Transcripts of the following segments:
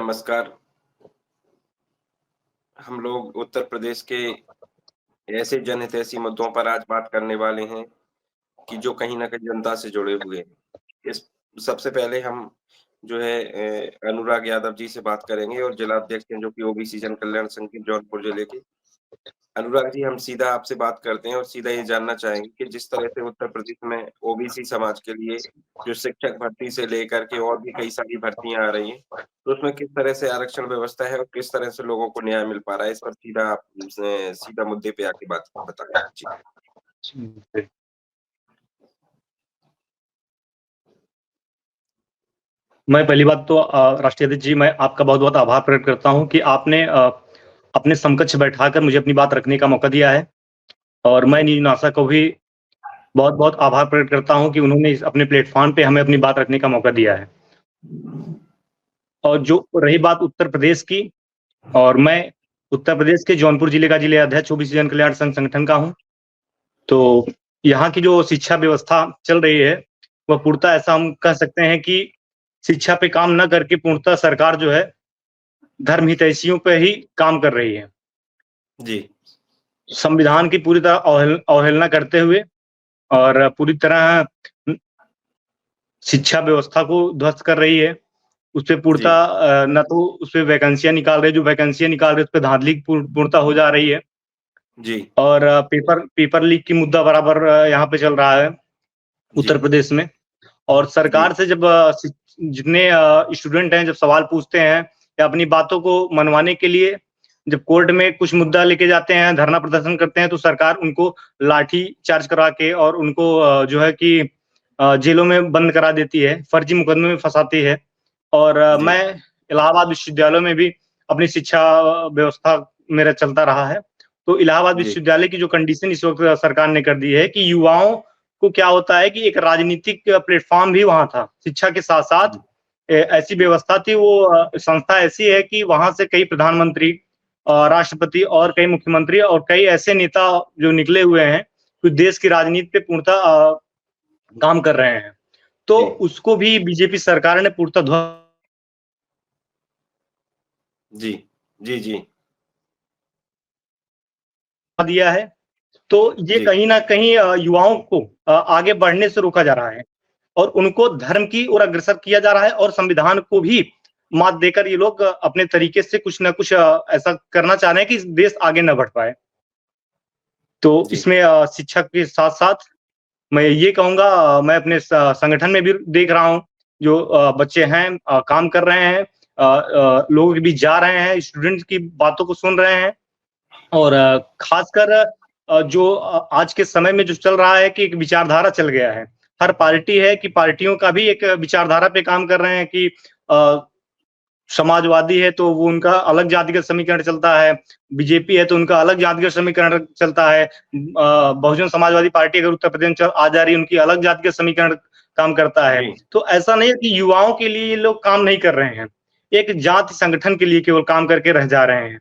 नमस्कार। हम लोग उत्तर प्रदेश के ऐसे जनहितैषी मुद्दों पर आज बात करने वाले हैं कि जो कहीं न कहीं जनता से जुड़े हुए हैं। इस सबसे पहले हम जो है अनुराग यादव जी से बात करेंगे और जिला अध्यक्ष हैं जो कि ओबीसी जन कल्याण संघ के जौनपुर जिले के। अनुराग जी, हम सीधा आपसे बात करते हैं और सीधा ये जानना चाहेंगे कि जिस तरह से उत्तर प्रदेश में ओबीसी समाज के लिए जो शिक्षक भर्ती से लेकर के और भी कई सारी भर्तियाँ आ रही हैं, तो उसमें किस तरह से आरक्षण व्यवस्था है और किस तरह से लोगों को न्याय मिल पा रहा है? इस पर सीधा आप सीधा मुद्दे पे आके बात बताएँ। जी। जी। मैं पहली बात तो राष्ट्रीय अध्यक्ष जी, मैं आपका बहुत-बहुत आभार प्रकट करता हूँ कि आपने अपने समकक्ष बैठाकर मुझे अपनी बात रखने का मौका दिया है और मैं जी, न्यूज़ नासा को भी बहुत-बहुत आभार प्रकट करता हूँ कि उन्होंने इस अपने प्लेटफ़ॉर्म पे हमें अपनी बात रखने का मौका दिया है। और जो रही बात उत्तर प्रदेश की, और मैं उत्तर प्रदेश के जौनपुर जिले का जिला अध्यक्ष ओबीसी जन कल्याण संघ संगठन का हूँ। तो यहाँ की जो शिक्षा व्यवस्था चल रही है, वह पूर्णतः ऐसा हम कह सकते हैं कि शिक्षा पे काम न करके पूर्णतः सरकार जो है, धर्म हितैषियों पे ही काम कर रही है। जी, संविधान की पूरी तरह अवहेलना करते हुए और पूरी तरह शिक्षा व्यवस्था को ध्वस्त कर रही है। उसपे जी, पूर्णतः ना तो उसपे वैकेंसियाँ निकाल रहे, जो वैकेंसियाँ निकाल रहे, उसपे धांधली पूर्णतः हो जा रही है। जी, और पेपर पेपर लीक की मुद्दा बराबर यहाँ पे चल रहा है जी, उत्तर प्रदेश में। और जी, सरकार से जब जितने स्टूडेंट हैं, जब सवाल पूछते हैं या अपनी बातों को मनवाने के लिए जब कोर्ट में कुछ मुद्दा लेके जाते हैं, धरना प्रदर्शन करते हैं, तो सरकार उनको लाठी चार्ज करा के और उनको जो है कि जेलों में बंद करा देती है, फर्जी मुकदमे में फँसाती है। और जी, मैं इलाहाबाद विश्वविद्यालय में भी अपनी शिक्षा व्यवस्था मेरा चलता रहा है। तो इलाहाबाद जी, विश्वविद्यालय की जो कंडीशन इस वक़्त सरकार ने कर दी है कि युवाओं को क्या होता है कि एक राजनीतिक प्लेटफ़ॉर्म भी वहाँ था। शिक्षा के साथ-साथ जी, ऐसी व्यवस्था थी, वो संस्था ऐसी है कि वहाँ से कई प्रधानमंत्री, राष्ट्रपति और कई मुख्यमंत्री और कई ऐसे नेता जो निकले हुए हैं, जो देश की राजनीति पे पूर्णतः काम कर रहे हैं। तो जी, उसको भी बीजेपी सरकार ने पूर्णतः जी, जी, जी, दिया है। तो ये जी, कहीं न कहीं युवाओं को आगे बढ़ने से रोका जा रहा है और उनको धर्म की ओर अग्रसर किया जा रहा है और संविधान को भी मात देकर ये लोग अपने तरीके से कुछ न कुछ ऐसा करना चाह रहे हैं कि देश आगे ना बढ़ पाए। तो जी, इसमें शिक्षा के साथ-साथ मैं ये कहूँगा, मैं अपने संगठन में भी देख रहा हूँ, जो बच्चे हैं काम कर रहे हैं, लोगों के बीच जा रहे हैं, स्टूडेंट्स की बातों को सुन रहे हैं। और खासकर जो आज के समय में जो चल रहा है कि एक विचारधारा चल गया है। हर पार्टी है कि पार्टियों का भी एक विचारधारा पे काम कर रहे हैं कि अ, समाजवादी है तो वो उनका अलग जातिगत समीकरण चलता है, बीजेपी है तो उनका अलग जातिगत समीकरण चलता है, बहुजन समाजवादी पार्टी अगर उत्तर प्रदेश में आ जा रही है, उनकी अलग जातिगत समीकरण काम करता है। जी, तो ऐसा नहीं है कि युवाओं के लिए ये लोग काम नहीं कर रहे हैं, एक जाति संगठन के लिए केवल काम करके रह जा रहे हैं।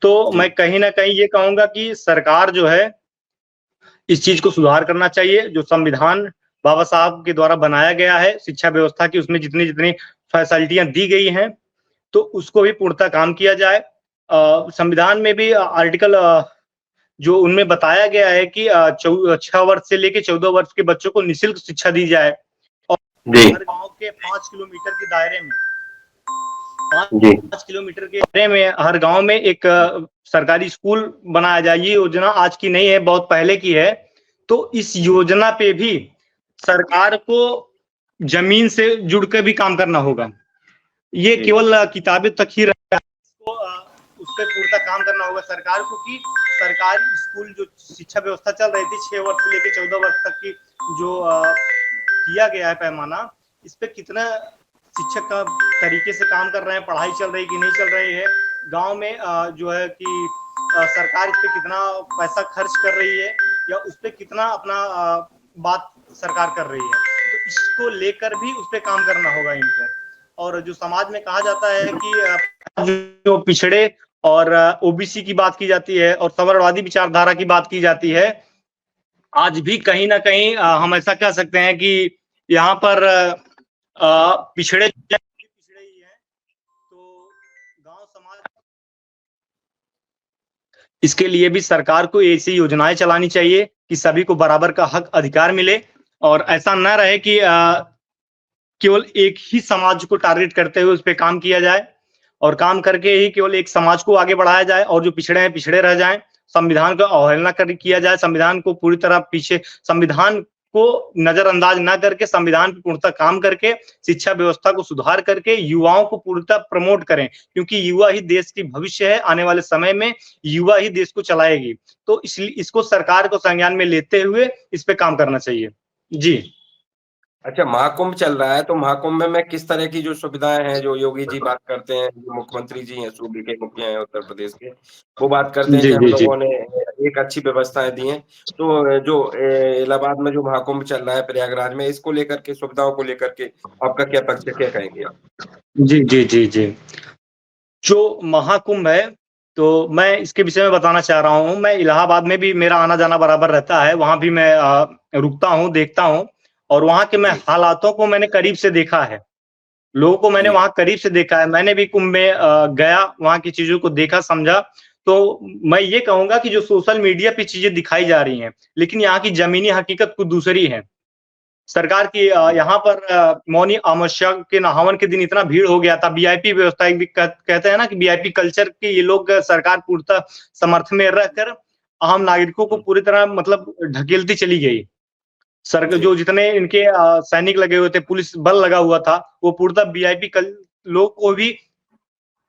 तो जी, मैं कहीं न कहीं ये कहूँगा कि सरकार जो है, इस चीज़ को सुधार करना चाहिए। जो संविधान बाबा साहब के द्वारा बनाया गया है, शिक्षा व्यवस्था की उसमें जितनी-जितनी फैसिलिटियाँ दी गई हैं, तो उसको भी पूर्णतः काम किया जाए। संविधान में भी आर्टिकल जो उनमें बताया गया है कि 6 वर्ष से लेके 14 वर्ष के बच्चों को निःशुल्क शिक्षा दी जाए और जी, हर गाँव के 5 किलोमीटर के दायरे में जी, 5 किलोमीटर के दायरे में हर गाँव में एक सरकारी स्कूल बनाया जाए। ये योजना आज की नहीं है, बहुत पहले की है। तो इस योजना पे भी सरकार को ज़मीन से जुड़ के भी काम करना होगा। ये जी, केवल किताबें तक ही रह गया है। इसको उसपे पूर्णतः काम करना होगा सरकार को कि सरकारी स्कूल जो शिक्षा व्यवस्था चल रही थी 6 वर्ष से लेके 14 वर्ष तक की, जो किया गया है पैमाना, इस पे कितना शिक्षक का तरीके से काम कर रहे हैं, पढ़ाई चल रही है कि नहीं चल रही है, गाँव में जो है कि सरकार इस पे कितना पैसा खर्च कर रही है या उस पे कितना अपना बात सरकार कर रही है। तो इसको लेकर भी उस पे काम करना होगा इनको। और जो समाज में कहा जाता है कि जो पिछड़े और ओबीसी की बात की जाती है और समाजवादी विचारधारा की बात की जाती है, आज भी कहीं न कहीं हम ऐसा कह सकते हैं कि यहाँ पर पिछड़े ही हैं। तो इसके लिए भी सरकार को ऐसी योजनाएं चलानी चाहिए कि सभी को बराबर का हक अधिकार मिले और ऐसा ना रहे कि केवल एक ही समाज को टारगेट करते हुए उस पे काम किया जाए और काम करके ही केवल एक समाज को आगे बढ़ाया जाए और जो पिछड़े हैं पिछड़े रह जाएं। संविधान का अवहेलना कर किया जाए, संविधान को पूरी तरह पीछे, संविधान को नजरअंदाज ना करके संविधान पे पूर्णतः काम करके शिक्षा व्यवस्था को सुधार करके युवाओं को पूर्णतः प्रमोट करें, क्योंकि युवा ही देश की भविष्य है। आने वाले समय में युवा ही देश को चलाएगी, तो इसलिए इसको सरकार को संज्ञान में लेते हुए इस पे काम करना चाहिए। जी। अच्छा, महाकुंभ चल रहा है, तो महाकुंभ में किस तरह की जो सुविधाएँ हैं, जो योगी जी बात करते हैं, जो मुख्यमंत्री जी हैं, सूबे के मुखिया हैं उत्तर प्रदेश के, वो बात करते हैं जी, कि हम जी, जी। लोगों ने एक अच्छी व्यवस्थाएँ दी हैं। तो जो इलाहाबाद में जो महाकुंभ चल रहा है प्रयागराज में, इसको लेकर के, सुविधाओं को लेकर के आपका क्या पक्ष है, क्या कहेंगे आप? जी, जी, जी, जी। जो महाकुंभ है, तो मैं इसके विषय में बताना चाह रहा हूँ। मैं इलाहाबाद में भी मेरा आना-जाना बराबर रहता है, वहाँ भी मैं रुकता हूँ, देखता हूँ और वहाँ के मैं जी, हालातों को मैंने करीब से देखा है। लोगों को मैंने जी, वहाँ करीब से देखा है, मैंने भी कुंभ में गया, वहाँ की चीज़ों को देखा, समझा। तो मैं ये कहूँगा कि जो सोशल मीडिया पे चीज़ें दिखाई जा रही हैं, लेकिन यहाँ की ज़मीनी हकीकत कुछ दूसरी है। सरकार की जी, यहाँ पर मौनी अमावस्या के नहावन के दिन इतना भीड़ हो गया था, वीआईपी व्यवस्था एक भी कहते हैं ना कि वीआईपी कल्चर के ये लोग सरकार पूर्णतः समर्थन में रहकर आम नागरिकों को हुँ, पूरी तरह मतलब ढकेलती चली गई। जी, जो जितने इनके सैनिक लगे हुए थे, पुलिस बल लगा हुआ था, वो पूर्णतः वीआईपी कल लोग को भी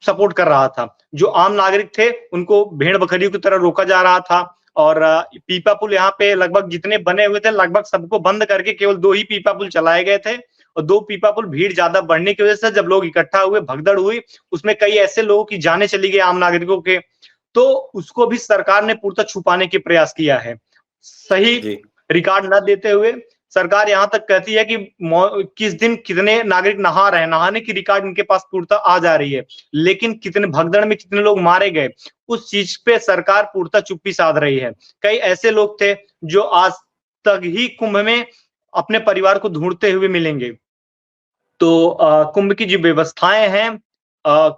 सपोर्ट कर रहा था। जो आम नागरिक थे, उनको भेड़-बकरियों की तरह रोका जा रहा था और पीपा पुल यहाँ पे लगभग जितने बने हुए थे, लगभग सबको बंद करके केवल 2 ही पीपा पुल चलाए गए थे और 2 पीपा पुल भीड़ ज़्यादा बढ़ने की वजह से जब लोग इकट्ठा हुए, भगदड़ हुई, उसमें कई ऐसे लोगों की जानें चली गई आम नागरिकों के, तो उसको भी सरकार ने पूर्णतः छुपाने के प्रयास किया है। सही जी, रिकॉर्ड ना देते हुए सरकार यहाँ तक कहती है कि किस दिन कितने नागरिक नहा रहे हैं, नहाने की रिकॉर्ड इनके पास पूर्णतः आ जा रही है। लेकिन कितने भगदड़ में कितने लोग मारे गए, उस चीज़ पे सरकार पूर्णतः चुप्पी साध रही है। कई ऐसे लोग थे जो आज तक ही कुंभ में अपने परिवार को ढूँढते हुए मिलेंगे। तो कुंभ की जो व्यवस्थाएँ हैं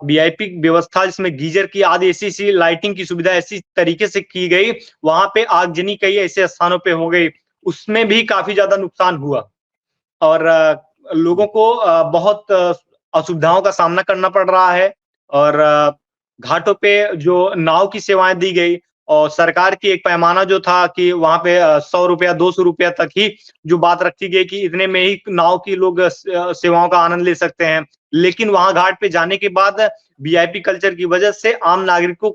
वीआईपी व्यवस्था जिसमें गीज़र की आदि ऐसी-ऐसी लाइटिंग की सुविधा ऐसी तरीके से की गई, वहाँ पे आगजनी कई ऐसे स्थानों पे हो गई, उसमें भी काफ़ी ज़्यादा नुकसान हुआ। और लोगों को बहुत असुविधाओं का सामना करना पड़ रहा है और घाटों पे जो नाव की सेवाएँ दी गई और सरकार की एक पैमाना जो था कि वहाँ पे ₹100 ₹200 तक ही जो बात रखी गई कि इतने में ही नाव की लोग सेवाओं का आनंद ले सकते हैं। लेकिन वहाँ घाट पे जाने के बाद वीआईपी कल्चर की वजह से आम नागरिकों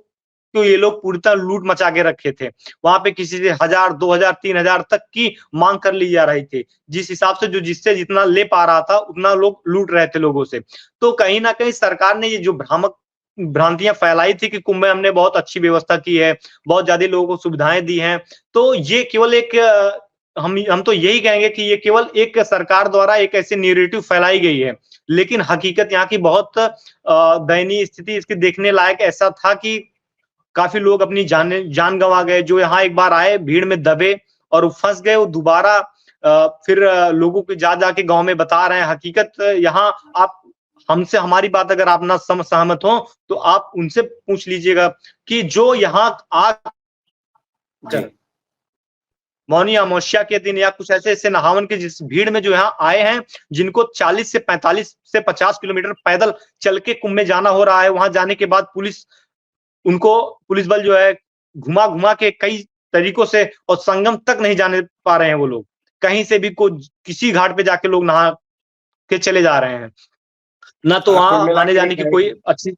को ये लोग पूर्णतः लूट मचा के रखे थे। वहाँ पे किसी से 1000, 2000, 3000 तक की माँग कर ली जा रही थी। जिस हिसाब से जो जिससे जितना ले पा रहा था, उतना लोग लूट रहे थे लोगों से। तो कहीं न कहीं सरकार ने ये जो भ्रामक भ्रांतियाँ फैलाई थी कि कुंभ में हमने बहुत अच्छी व्यवस्था की है, बहुत ज़्यादा लोगों को सुविधाएँ दी हैं। तो ये केवल एक हम तो यही कहेंगे कि ये केवल एक सरकार द्वारा एक ऐसी नैरेटिव फैलाई गई है। लेकिन हकीकत यहाँ की बहुत दयनीय स्थिति इसकी देखने लायक ऐसा था कि काफ़ी लोग अपनी जान गँवा गए, जो यहाँ एक बार आए, भीड़ में दबे और वो फँस गए, वो दोबारा फिर लोगों को जा-जा के गाँव में बता रहे हैं। हकीकत यहाँ आप हमसे हमारी बात अगर आप ना सहमत हो, तो आप उनसे पूछ लीजिएगा कि जो यहाँ आकर जी, मौनी अमावस्या के दिन या कुछ ऐसे-ऐसे नहावन के जिस भीड़ में जो यहाँ आए हैं, जिनको 40 से 45 से 50 किलोमीटर पैदल चल के कुंभ में जाना हो रहा है, वहाँ जाने के बाद उनको पुलिस बल जो है घुमा-घुमा के कई तरीकों से और संगम तक नहीं जाने पा रहे हैं वो लोग। कहीं से भी किसी घाट पे जाके लोग नहा के चले जा रहे हैं। ना तो कुल वहाँ मिलाकर ये आने-जाने की कोई कहें अच्छी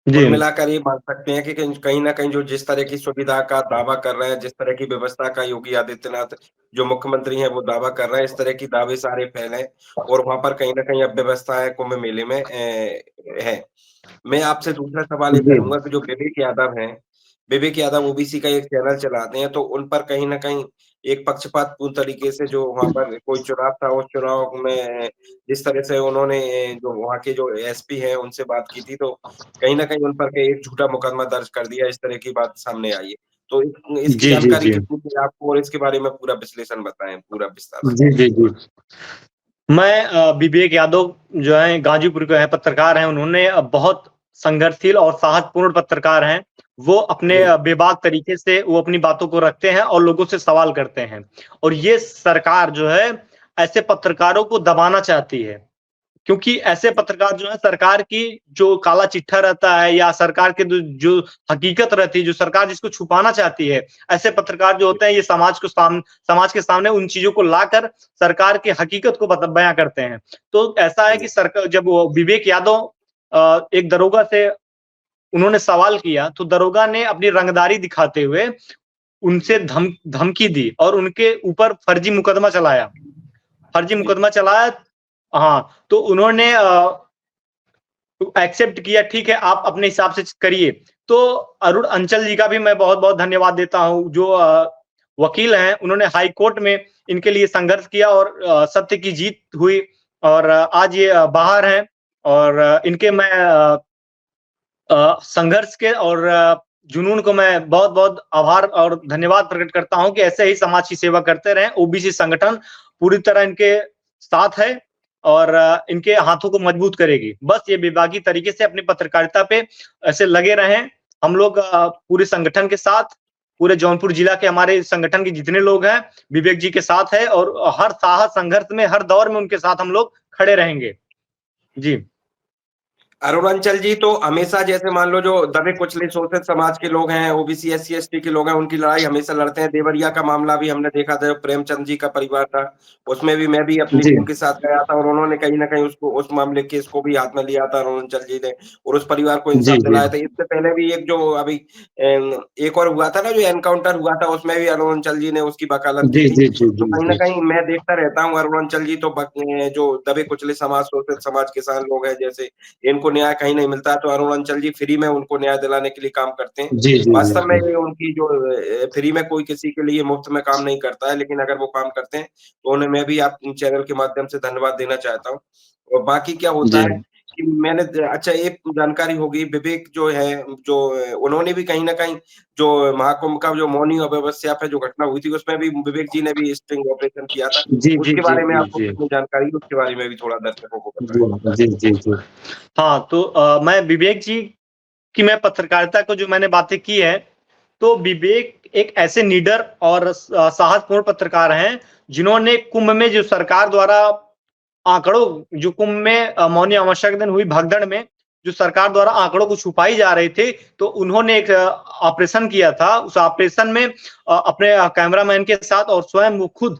जी। कुल मिलाकर ये मान सकते हैं कि कहीं न कहीं जो जिस तरह की सुविधा का दावा कर रहे हैं, जिस तरह की व्यवस्था का योगी आदित्यनाथ जो मुख्यमंत्री हैं, वो दावा कर रहे हैं, इस तरह की दावे सारे फैले और वहाँ पर कहीं न कहीं अव्यवस्था है कुंभ मेले में है। मैं आपसे दूसरा सवाल ये जी। करूँगा कि जो विवेक यादव ओबीसी का एक चैनल चलाते हैं, तो उन पर कहीं न कहीं एक पक्षपातपूर्ण तरीके से जो वहाँ पर कोई चुनाव था, उस चुनाव में जिस तरह से उन्होंने जो वहाँ के जो एसपी हैं, उनसे बात की थी, तो कहीं न कहीं उन पर के एक झूठा मुकदमा दर्ज कर दिया, इस तरह की बात सामने आई है। तो इसकी जी, जी, जानकारी जी। कितनी थी आपको और इसके बारे में पूरा विश्लेषण बताएँ, पूरा विस्तार से? जी, जी, जी। मैं विवेक यादव जो हैं गाज़ीपुर के हैं, पत्रकार हैं, उन्होंने बहुत संघर्षशील और साहसपूर्ण पत्रकार हैं। वो अपने बेबाक तरीके से वो अपनी बातों को रखते हैं और लोगों से सवाल करते हैं। और ये सरकार जो है ऐसे पत्रकारों को दबाना चाहती है, क्योंकि ऐसे पत्रकार जो है सरकार की जो काला चिट्ठा रहता है या सरकार के जो हकीकत रहती है, जो सरकार जिसको छुपाना चाहती है, ऐसे पत्रकार जो होते हैं ये समाज के सामने उन चीजों को लाकर सरकार की हकीकत को बयां करते हैं। तो ऐसा है कि सरकार जब वो विवेक यादव एक दरोगा से उन्होंने सवाल किया तो दरोगा ने अपनी रंगदारी दिखाते हुए उनसे धमकी दी और उनके ऊपर फर्जी मुकदमा चलाया। हाँ, तो उन्होंने एक्सेप्ट किया, ठीक है आप अपने हिसाब से करिए। तो अरुण अंचल जी का भी मैं बहुत बहुत धन्यवाद देता हूं, जो वकील हैं, उन्होंने हाई कोर्ट में इनके लिए संघर्ष किया और सत्य की जीत हुई और आज ये बाहर हैं। और इनके मैं संघर्ष के और जुनून को मैं बहुत बहुत आभार और धन्यवाद प्रकट करता हूं कि ऐसे ही समाज की सेवा करते रहें। ओबीसी संगठन पूरी तरह इनके साथ है और इनके हाथों को मजबूत करेगी। बस ये विभागीय तरीके से अपनी पत्रकारिता पे ऐसे लगे रहें। हम लोग पूरे संगठन के साथ, पूरे जौनपुर जिला के हमारे संगठन के जितने लोग हैं विवेक जी के साथ है और हर साहस संघर्ष में हर दौर में उनके साथ हम लोग खड़े रहेंगे। जी अरुणाचल जी तो हमेशा जैसे मान लो जो दबे कुचले शोषित समाज के लोग हैं, ओबीसी एससी एसटी के लोग हैं, उनकी लड़ाई हमेशा लड़ते हैं। देवरिया का मामला भी हमने देखा था, प्रेमचंद जी का परिवार था, उसमें भी मैं भी अपनी टीम के साथ गया था और उन्होंने कहीं ना कहीं उसको उस मामले केस को भी हाथ में लिया था अरुणाचल जी ने और उस परिवार को इंसाफ दिलाया था। इससे पहले भी एक जो अभी एक और हुआ था ना, जो एनकाउंटर हुआ था, उसमें भी अरुणाचल जी ने उसकी वकालत की थी। तो कहीं ना कहीं मैं देखता रहता हूँ अरुणाचल जी तो जो दबे कुचले समाज शोषित समाज किसान लोग हैं, जैसे इनको न्याय कहीं नहीं मिलता तो अरुणाचल जी फ्री में उनको न्याय दिलाने के लिए काम करते हैं। वास्तव में ये उनकी जो फ्री में कोई किसी के लिए मुफ्त में काम नहीं करता है, लेकिन अगर वो काम करते हैं तो उन्हें मैं भी आप चैनल के माध्यम से धन्यवाद देना चाहता हूँ। और बाकी क्या होता है कि मैंने अच्छा एक जानकारी होगी, विवेक जो है जो उन्होंने भी कहीं ना कहीं जो महाकुंभ का जो मौनी अव्यवस्था पे जो घटना हुई थी उसमें भी विवेक जी ने भी स्टिंग ऑपरेशन किया था। उसके बारे में आपको कितनी जानकारी है, उसके बारे में भी थोड़ा दर्शकों को बताएं। जी। हाँ, तो मैं विवेक जी की मैं पत्रकारिता को जो मैंने बातें की है, तो विवेक एक ऐसे निडर और साहसपूर्ण पत्रकार हैं जिन्होंने कुंभ में जो सरकार द्वारा आंकड़ों जो कुंभ में मौनी अमावस्या के दिन हुई भगदड़ में जो सरकार द्वारा आंकड़ों को छुपाई जा रहे थे, तो उन्होंने एक ऑपरेशन किया था। उस ऑपरेशन में अपने कैमरामैन के साथ और स्वयं वो खुद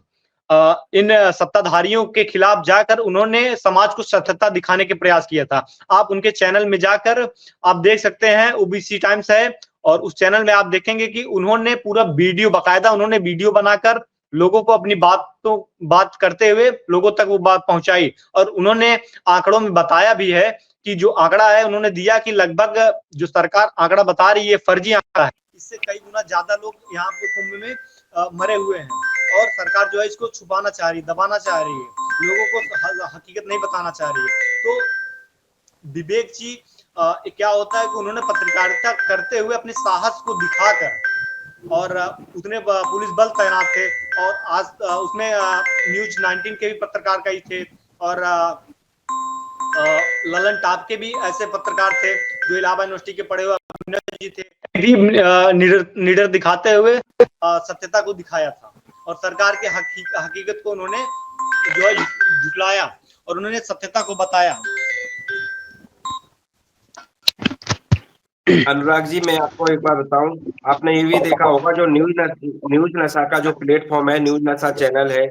इन सत्ताधारियों के खिलाफ जाकर उन्होंने समाज को सत्यता दिखाने के प्रयास किया था। आप उनके चैनल में जाकर आप देख सकते हैं, ओबीसी टाइम्स है और उस चैनल में आप देखेंगे कि उन्होंने पूरा वीडियो बाकायदा उन्होंने वीडियो बनाकर लोगों को अपनी बात करते हुए लोगों तक वो बात पहुंचाई और उन्होंने आंकड़ों में बताया भी है कि जो आंकड़ा है उन्होंने दिया कि लगभग जो सरकार आंकड़ा बता रही है फर्जी आंकड़ा है, इससे कई गुना ज्यादा लोग यहाँ पे कुंभ में मरे हुए हैं और सरकार जो है इसको छुपाना चाह रही है, दबाना चाह रही है, लोगों को हकीकत नहीं बताना चाह रही है। तो विवेक जी क्या होता है कि उन्होंने पत्रकारिता करते हुए अपने साहस को दिखाकर और उतने पुलिस बल तैनात थे और आज उसमें न्यूज 19 के भी पत्रकार कई थे और ललन टाप के भी ऐसे पत्रकार थे जो इलाहाबाद यूनिवर्सिटी के पढ़े हुए जी थे, भी निडर दिखाते हुए सत्यता को दिखाया था और सरकार के हकीकत को उन्होंने जो है झुटलाया और उन्होंने सत्यता को बताया। अनुराग जी मैं आपको एक बार बताऊं, आपने ये भी देखा होगा जो न्यूज नशा का जो प्लेटफॉर्म है, न्यूज नशा चैनल है,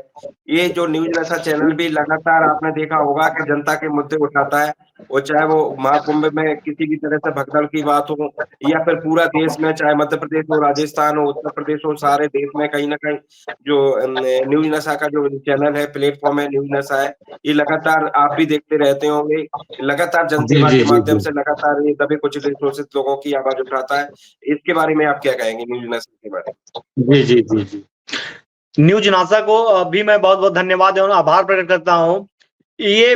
ये जो न्यूज नशा चैनल भी लगातार आपने देखा होगा कि जनता के मुद्दे उठाता है, और चाहे वो महाकुंभ में किसी भी तरह से भगदड़ की बात हो या फिर पूरा देश में, चाहे मध्य प्रदेश हो, राजस्थान हो, उत्तर प्रदेश हो, सारे देश में कहीं ना कहीं जो न्यूज नशा का जो चैनल है, प्लेटफॉर्म है, न्यूज नशा है, ये लगातार आप भी देखते रहते होंगे, लगातार जनसेवा के माध्यम से लगातार ये दबे कुचले शोषित लोगों की आवाज उठाता है। इसके बारे में आप क्या कहेंगे न्यूज नशा के बारे में? जी। न्यूज नासा को भी मैं बहुत बहुत धन्यवाद और आभार प्रकट करता हूँ। ये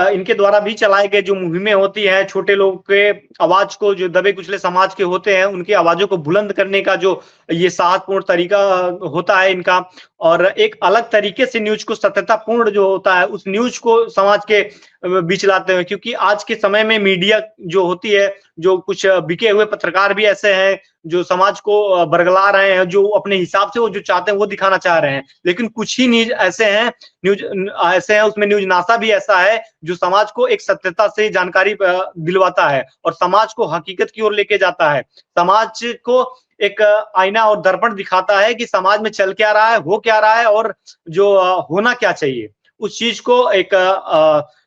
इनके द्वारा भी चलाए गए जो मुहिमें होती है, छोटे लोग के आवाज को, जो दबे कुचले समाज के होते हैं उनकी आवाजों को बुलंद करने का जो ये साहसपूर्ण तरीका होता है इनका, और एक अलग तरीके से न्यूज को सत्यतापूर्ण जो होता है उस न्यूज को समाज के बीच लाते हैं, क्योंकि आज के समय में मीडिया जो होती है, जो कुछ बिके हुए पत्रकार भी ऐसे हैं जो समाज को बरगला रहे हैं, जो अपने हिसाब से वो जो चाहते हैं वो दिखाना चाह रहे हैं। लेकिन कुछ ही न्यूज़ ऐसे हैं, उसमें न्यूज़ नासा भी ऐसा है जो समाज को एक सत्यता से जानकारी दिलवाता है और समाज को हकीकत की ओर लेके जाता है। समाज को एक आईना और दर्पण दिखाता है कि समाज में चल क्या रहा है, हो क्या रहा है और जो होना क्या चाहिए। उस चीज़ को एक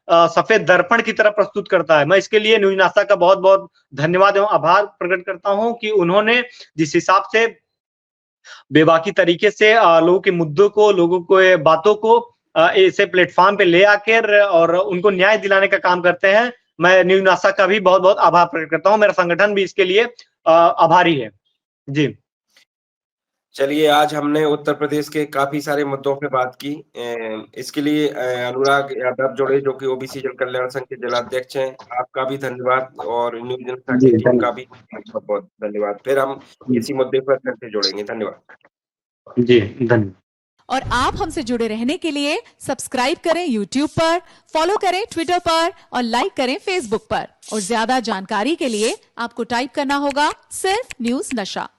सफेद दर्पण की तरह प्रस्तुत करता है। मैं इसके लिए न्यूज़ नासा का बहुत-बहुत धन्यवाद एवं आभार प्रकट करता हूँ कि उन्होंने जिस हिसाब से बेबाकी तरीके से लोगों के मुद्दों को, लोगों को बातों को ऐसे प्लेटफ़ॉर्म पे ले आकर और उनको न्याय दिलाने का काम करते हैं। मैं न्यूज़ नासा का भी बहुत-बहुत आभार प्रकट करता हूँ। मेरा संगठन भी इसके लिए आभारी है। जी। चलिए, आज हमने उत्तर प्रदेश के काफ़ी सारे मुद्दों पे बात की। इसके लिए अनुराग यादव जुड़े, जो कि ओबीसी जन कल्याण संघ के जिलाध्यक्ष हैं। आपका भी धन्यवाद और न्यूज़ जनता की जी, टीम का भी बहुत-बहुत धन्यवाद। फिर हम इसी मुद्दे पर फिर से जुड़ेंगे। धन्यवाद। जी, धन्यवाद। और आप हमसे जुड़े रहने के लिए सब्सक्राइब करें YouTube पर, फॉलो करें Twitter पर और लाइक करें Facebook पर। और ज्यादा जानकारी के लिए आपको टाइप करना होगा सिर्फ न्यूज़ नशा।